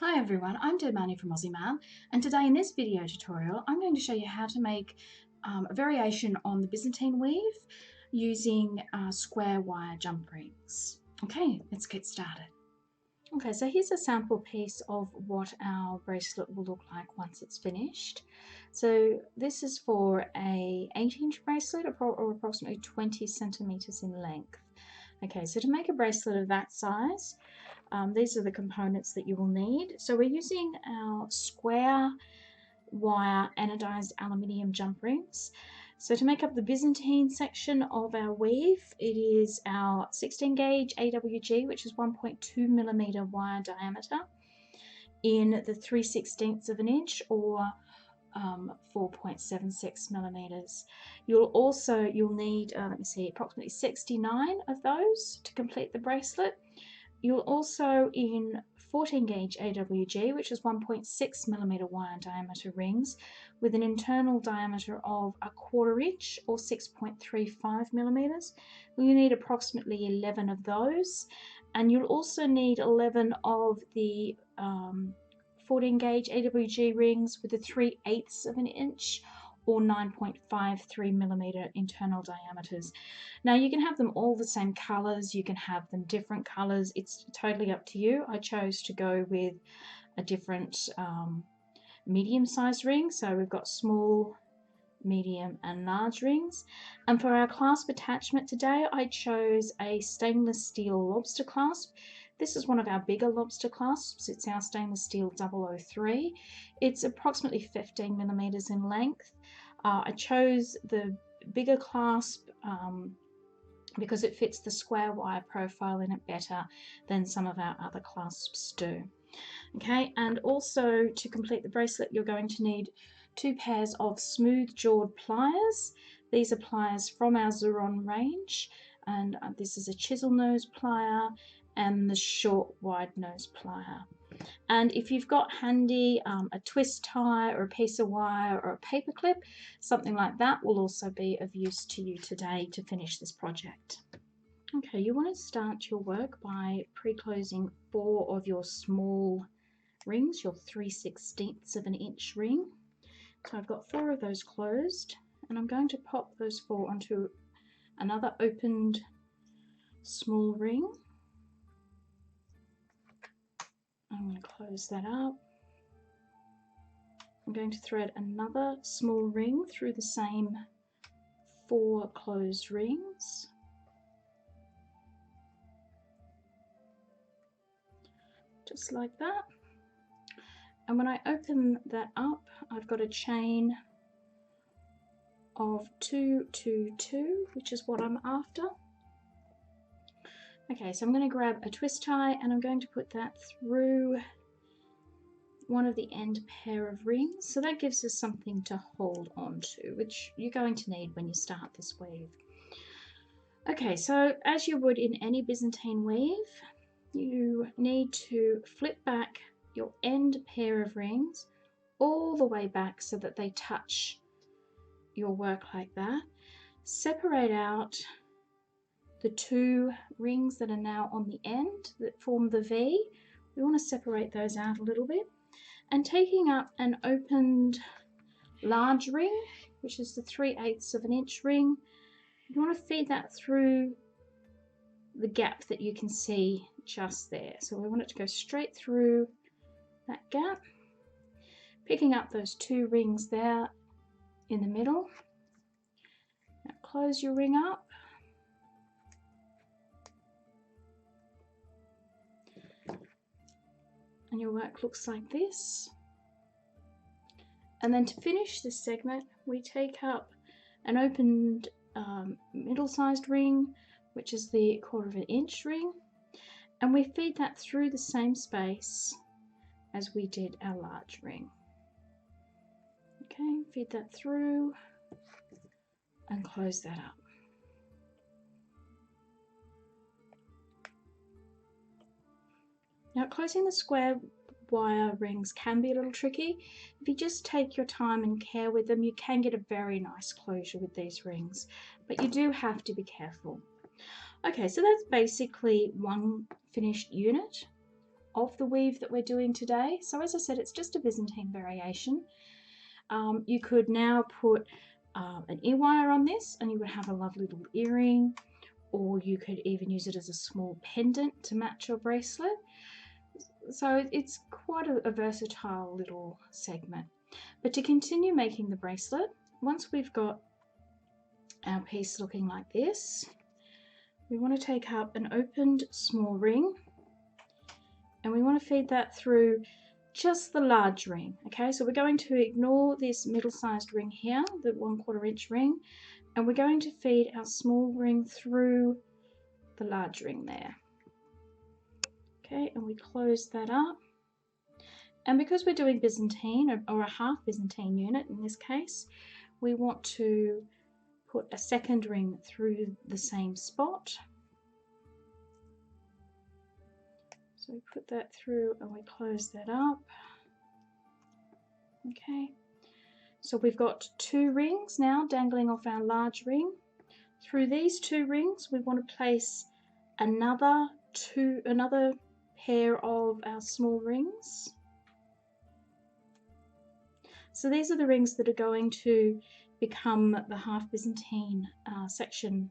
Hi everyone, I'm Manny from Aussie Maille, and today in this video tutorial I'm going to show you how to make a variation on the Byzantine weave using square wire jump rings. Okay, let's get started. Okay, so here's a sample piece of what our bracelet will look like once it's finished. So this is for a 8-inch bracelet or approximately 20 centimeters in length. Okay, so to make a bracelet of that size, these are the components that you will need. So we're using our square wire anodized aluminium jump rings. So to make up the Byzantine section of our weave, it is our 16 gauge AWG, which is 1.2 millimeter wire diameter in the 3/16 of an inch, or 4.76 millimeters. You'll need, let me see, approximately 69 of those to complete the bracelet. You'll also, in 14 gauge AWG, which is 1.6 millimeter wire diameter rings with an internal diameter of 1/4 inch or 6.35 millimeters, you need approximately 11 of those. And you'll also need 11 of the 14 gauge AWG rings with a 3/8 of an inch or 9.53 millimeter internal diameters. Now you can have them all the same colors, you can have them different colors, it's totally up to you. I chose to go with a different medium-sized ring, so we've got small, medium and large rings. And for our clasp attachment today, I chose a stainless steel lobster clasp. This is one of our bigger lobster clasps. It's our stainless steel 003. It's approximately 15 millimeters in length. I chose the bigger clasp because it fits the square wire profile in it better than some of our other clasps do. Okay, and also to complete the bracelet, you're going to need 2 pairs of smooth-jawed pliers. These are pliers from our Xuron range, and this is a chisel nose plier and the short wide nose plier. And if you've got handy a twist tie or a piece of wire or a paper clip, something like that will also be of use to you today to finish this project. Okay, you want to start your work by pre-closing 4 of your small rings, your 3/16 of an inch ring. So I've got 4 of those closed, and I'm going to pop those 4 onto another opened small ring. I'm going to close that up. I'm going to thread another small ring through the same 4 closed rings. Just like that. And when I open that up, I've got a chain of 2, 2, 2, which is what I'm after. Okay, so I'm going to grab a twist tie and I'm going to put that through one of the end pair of rings. So that gives us something to hold on to, which you're going to need when you start this weave. Okay, so as you would in any Byzantine weave, you need to flip back your end pair of rings all the way back so that they touch your work like that. Separate out the 2 rings that are now on the end that form the V. We want to separate those out a little bit. And taking up an opened large ring, which is the 3/8 of an inch ring, you want to feed that through the gap that you can see just there. So we want it to go straight through that gap, picking up those 2 rings there in the middle. Now close your ring up. And your work looks like this. And then to finish this segment, we take up an opened middle-sized ring, which is the 1/4 of an inch ring, and we feed that through the same space as we did our large ring. Okay, feed that through and close that up. Now, closing the square wire rings can be a little tricky. If you just take your time and care with them, you can get a very nice closure with these rings, but you do have to be careful. Okay, so that's basically one finished unit of the weave that we're doing today. So as I said, it's just a Byzantine variation. You could now put an ear wire on this and you would have a lovely little earring, or you could even use it as a small pendant to match your bracelet. So it's quite a versatile little segment. But to continue making the bracelet, once we've got our piece looking like this, we want to take up an opened small ring and we want to feed that through just the large ring. Okay, so we're going to ignore this middle-sized ring here, the 1/4 inch ring, and we're going to feed our small ring through the large ring there. Okay, and we close that up. And because we're doing Byzantine, or a half Byzantine unit in this case, we want to put a second ring through the same spot. So we put that through and we close that up. Okay, so we've got 2 rings now dangling off our large ring. Through these 2 rings, we want to place another pair of our small rings. So these are the rings that are going to become the half Byzantine section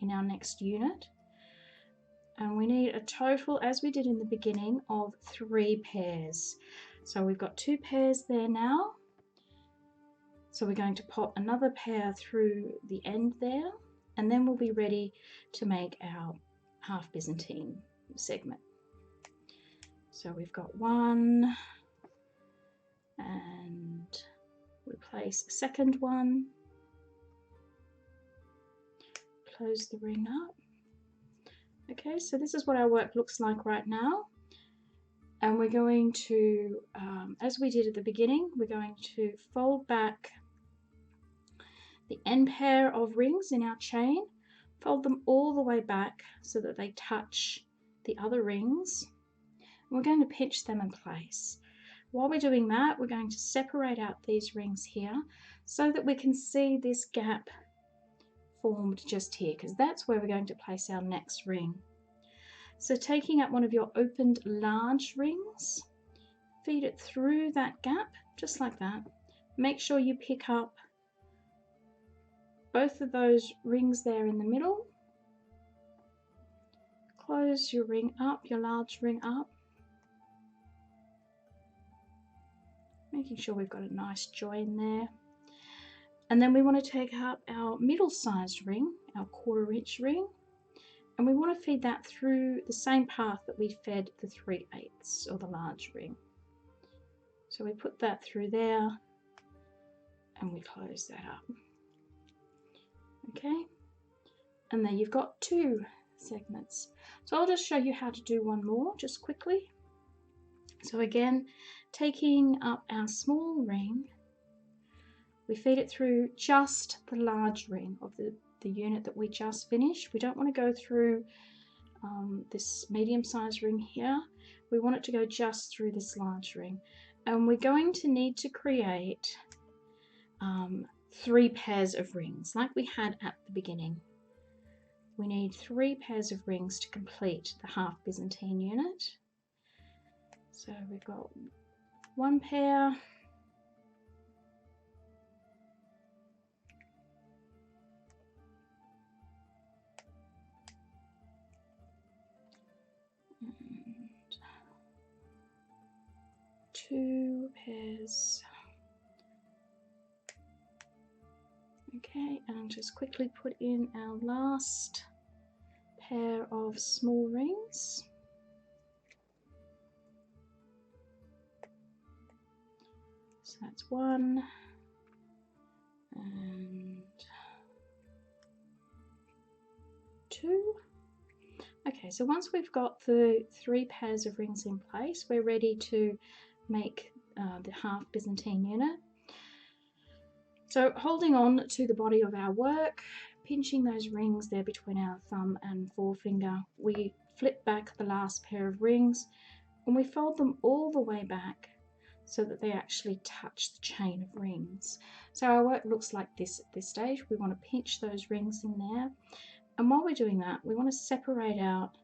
in our next unit. And we need a total, as we did in the beginning, of 3 pairs. So we've got 2 pairs there now. So we're going to pop another pair through the end there, and then we'll be ready to make our half Byzantine segment. So we've got 1, and we place a second one, close the ring up. Okay, so this is what our work looks like right now. And we're going to, as we did at the beginning, we're going to fold back the end pair of rings in our chain, fold them all the way back so that they touch the other rings. And we're going to pinch them in place. While we're doing that, we're going to separate out these rings here so that we can see this gap formed just here, because that's where we're going to place our next ring. So taking up one of your opened large rings, feed it through that gap, just like that. Make sure you pick up both of those rings there in the middle. Close your ring up, your large ring up. Making sure we've got a nice join there. And then we want to take up our middle-sized ring, our 1/4 inch ring, and we want to feed that through the same path that we fed the 3/8 or the large ring. So we put that through there and we close that up. Okay, and then you've got 2 segments. So I'll just show you how to do one more just quickly. So again, taking up our small ring, we feed it through just the large ring of the unit that we just finished. We don't want to go through this medium-sized ring here. We want it to go just through this large ring. And we're going to need to create 3 pairs of rings like we had at the beginning. We need 3 pairs of rings to complete the half Byzantine unit. So we've got 1 pair, and 2 pairs. Okay, and I'll just quickly put in our last pair of small rings. So that's 1 and 2. Okay, so once we've got the 3 pairs of rings in place, we're ready to make the half Byzantine unit. So holding on to the body of our work, pinching those rings there between our thumb and forefinger, we flip back the last pair of rings and we fold them all the way back so that they actually touch the chain of rings. So our work looks like this at this stage. We want to pinch those rings in there, and while we're doing that, we want to separate out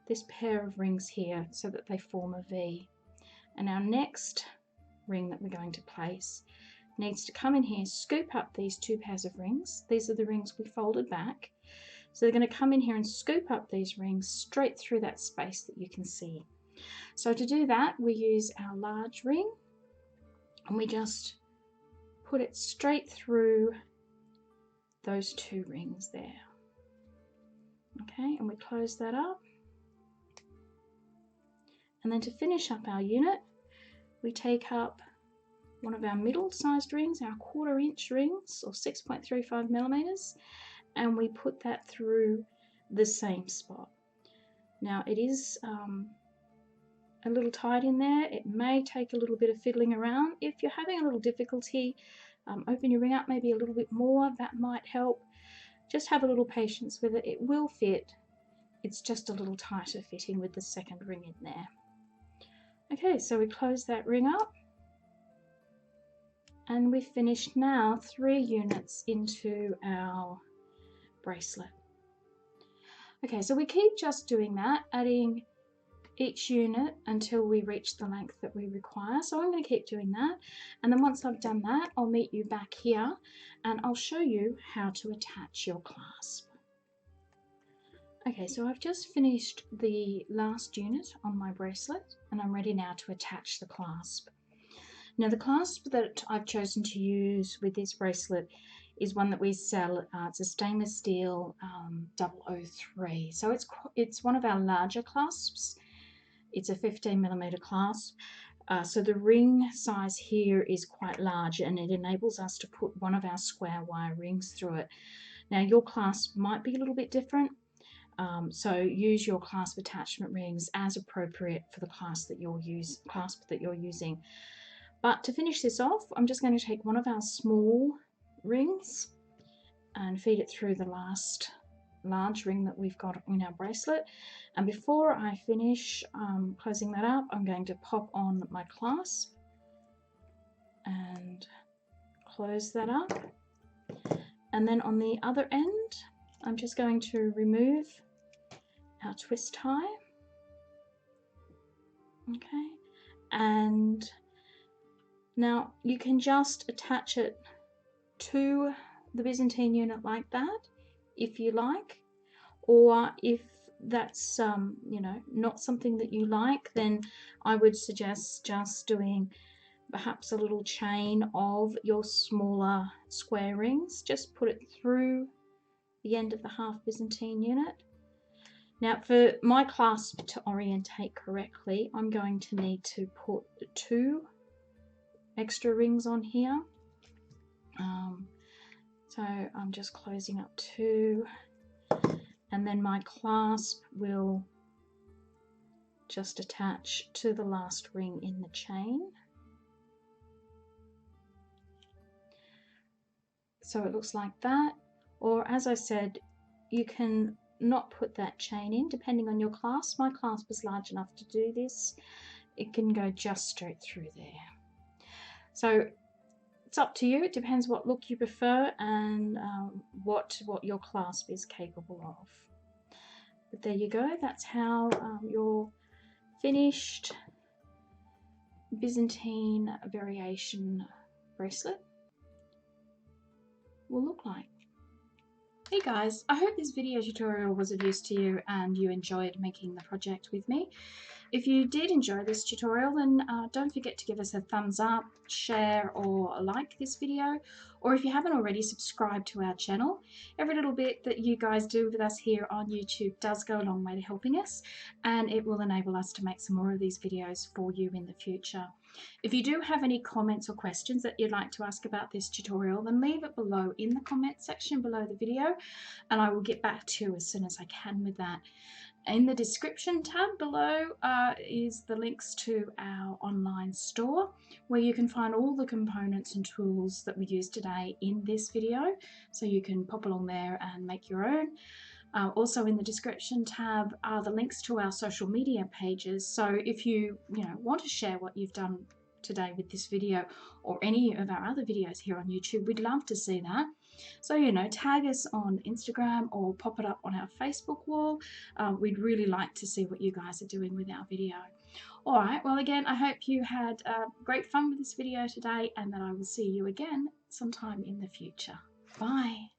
this pair of rings here so that they form a V. And our next ring that we're going to place needs to come in here, scoop up these 2 pairs of rings. These are the rings we folded back. So they're going to come in here and scoop up these rings straight through that space that you can see. So to do that, we use our large ring and we just put it straight through those 2 rings there. Okay, and we close that up. And then to finish up our unit, we take up one of our middle-sized rings, our 1/4 inch rings, or 6.35 millimeters, and we put that through the same spot. Now it is a little tight in there. It may take a little bit of fiddling around. If you're having a little difficulty, open your ring up maybe a little bit more. That might help. Just have a little patience with it. It will fit. It's just a little tighter fitting with the second ring in there. Okay, so we close that ring up. And we've finished now 3 units into our bracelet. Okay, so we keep just doing that, adding each unit until we reach the length that we require. So I'm going to keep doing that, and then once I've done that, I'll meet you back here and I'll show you how to attach your clasp. Okay, so I've just finished the last unit on my bracelet and I'm ready now to attach the clasp. Now the clasp that I've chosen to use with this bracelet is one that we sell. It's a stainless steel 003. So it's one of our larger clasps. It's a 15mm clasp. So the ring size here is quite large and it enables us to put one of our square wire rings through it. Now your clasp might be a little bit different. So use your clasp attachment rings as appropriate for the clasp that you're using. But to finish this off, I'm just going to take one of our small rings and feed it through the last large ring that we've got in our bracelet. And before I finish closing that up, I'm going to pop on my clasp and close that up. And then on the other end, I'm just going to remove our twist tie. Okay, and now you can just attach it to the Byzantine unit like that if you like, or if that's you know, not something that you like, then I would suggest just doing perhaps a little chain of your smaller square rings. Just put it through the end of the half Byzantine unit. Now for my clasp to orientate correctly, I'm going to need to put 2 extra rings on here. So I'm just closing up 2, and then my clasp will just attach to the last ring in the chain. So it looks like that, or as I said, you can not put that chain in depending on your clasp. My clasp is large enough to do this. It can go just straight through there. So it's up to you. It depends what look you prefer and what your clasp is capable of. But there you go. That's how your finished Byzantine variation bracelet will look like. Hey guys, I hope this video tutorial was of use to you and you enjoyed making the project with me. If you did enjoy this tutorial, then don't forget to give us a thumbs up, share or like this video, or if you haven't already, subscribe to our channel. Every little bit that you guys do with us here on YouTube does go a long way to helping us, and it will enable us to make some more of these videos for you in the future. If you do have any comments or questions that you'd like to ask about this tutorial, then leave it below in the comment section below the video and I will get back to you as soon as I can with that. In the description tab below is the links to our online store where you can find all the components and tools that we use today in this video, so you can pop along there and make your own. Also in the description tab are the links to our social media pages, so if you want to share what you've done today with this video or any of our other videos here on YouTube, we'd love to see that. So, you know, tag us on Instagram or pop it up on our Facebook wall. We'd really like to see what you guys are doing with our video. All right, well, again, I hope you had great fun with this video today, and that I will see you again sometime in the future. Bye.